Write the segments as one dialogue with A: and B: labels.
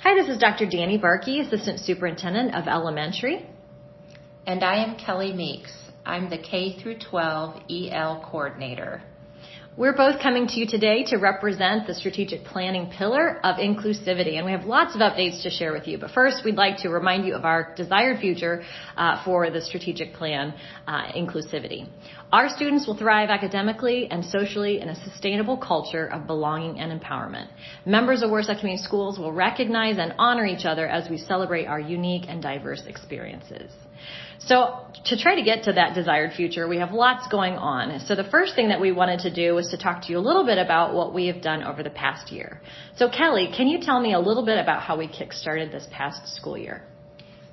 A: Hi, this is Dr. Dani Barkey, Assistant Superintendent of Elementary.
B: And I am Kelly Meeks. I'm the K-12 EL Coordinator.
A: We're both coming to you today to represent the strategic planning pillar of inclusivity, and we have lots of updates to share with you. But first, we'd like to remind you of our desired future for the strategic plan, inclusivity. Our students will thrive academically and socially in a sustainable culture of belonging and empowerment. Members of Warsaw Community Schools will recognize and honor each other as we celebrate our unique and diverse experiences. So to try to get to that desired future, we have lots going on. So the first thing that we wanted to do was to talk to you a little bit about what we have done over the past year. So Kelly, can you tell me a little bit about how we kickstarted this past school year?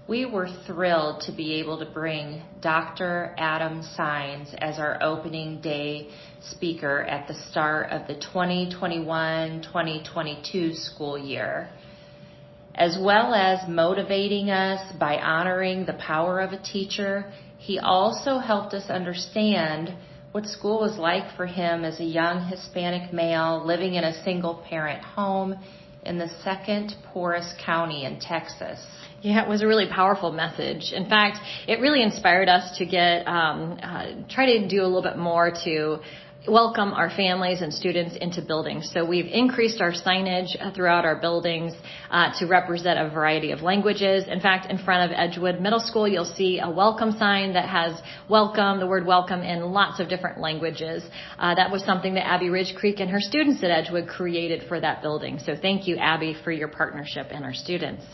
B: We were thrilled to be able to bring Dr. Adam Sines as our opening day speaker at the start of the 2021-2022 school year. As well as motivating us by honoring the power of a teacher, he also helped us understand what school was like for him as a young Hispanic male living in a single-parent home in the second poorest county in Texas.
A: Yeah, it was a really powerful message. In fact, it really inspired us to try to do a little bit more to welcome our families and students into buildings. So we've increased our signage throughout our buildings to represent a variety of languages. In fact, in front of Edgewood Middle School, you'll see a welcome sign that has welcome, the word welcome, in lots of different languages. That was something that Abby Ridge Creek and her students at Edgewood created for that building. So thank you, Abby, for your partnership and our students.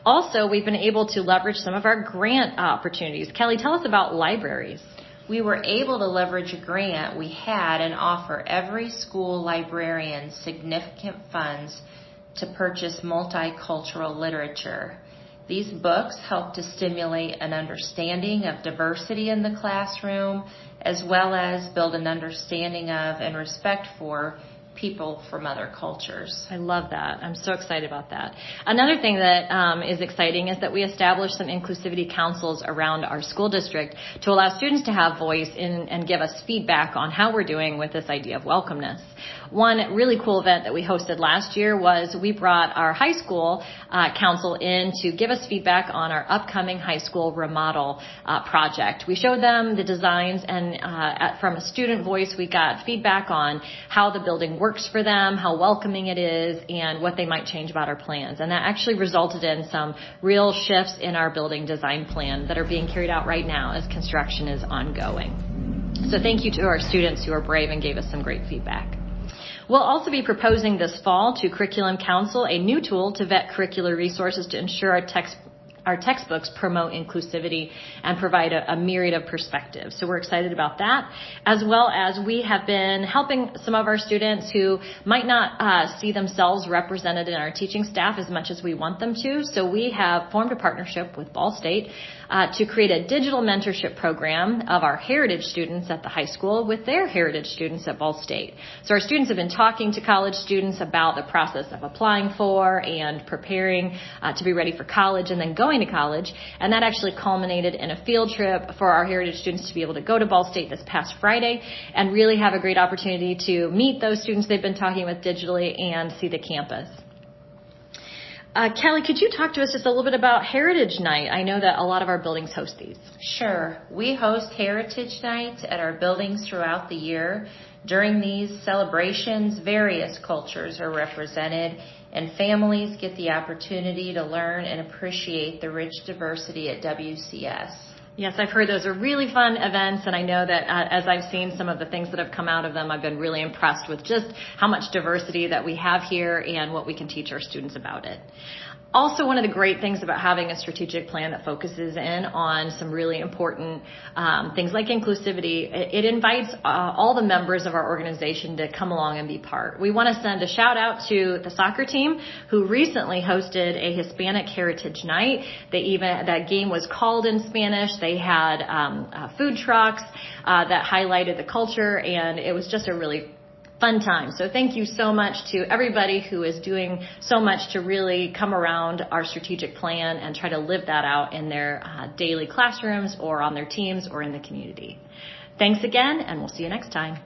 A: Also, we've been able to leverage some of our grant opportunities. Kelly, tell us about libraries.
B: We were able to leverage a grant we had and offer every school librarian significant funds to purchase multicultural literature. These books help to stimulate an understanding of diversity in the classroom, as well as build an understanding of and respect for people from other cultures.
A: I love that. I'm so excited about that. Another thing that is exciting is that we established some inclusivity councils around our school district to allow students to have voice and give us feedback on how we're doing with this idea of welcomeness. One really cool event that we hosted last year was we brought our high school council in to give us feedback on our upcoming high school remodel project. We showed them the designs, and from a student voice, we got feedback on how the building works for them, how welcoming it is, and what they might change about our plans. And that actually resulted in some real shifts in our building design plan that are being carried out right now as construction is ongoing. So thank you to our students who are brave and gave us some great feedback. We'll also be proposing this fall to Curriculum Council a new tool to vet curricular resources to ensure our textbooks promote inclusivity and provide a myriad of perspectives. So we're excited about that, as well as we have been helping some of our students who might not see themselves represented in our teaching staff as much as we want them to. So we have formed a partnership with Ball State to create a digital mentorship program of our heritage students at the high school with their heritage students at Ball State. So our students have been talking to college students about the process of applying for and preparing to be ready for college and then going to college, and that actually culminated in a field trip for our heritage students to be able to go to Ball State this past Friday and really have a great opportunity to meet those students they've been talking with digitally and see the campus. Kelly, could you talk to us just a little bit about Heritage Night? I know that a lot of our buildings host these.
B: Sure. We host Heritage Nights at our buildings throughout the year. During these celebrations, various cultures are represented, and families get the opportunity to learn and appreciate the rich diversity at WCS.
A: Yes, I've heard those are really fun events, and I know that as I've seen some of the things that have come out of them, I've been really impressed with just how much diversity that we have here and what we can teach our students about it. Also, one of the great things about having a strategic plan that focuses in on some really important things like inclusivity, it invites all the members of our organization to come along and be part. We want to send a shout out to the soccer team who recently hosted a Hispanic Heritage Night. That game was called in Spanish. They had food trucks that highlighted the culture, and it was just a really fun time. So thank you so much to everybody who is doing so much to really come around our strategic plan and try to live that out in their daily classrooms or on their teams or in the community. Thanks again, and we'll see you next time.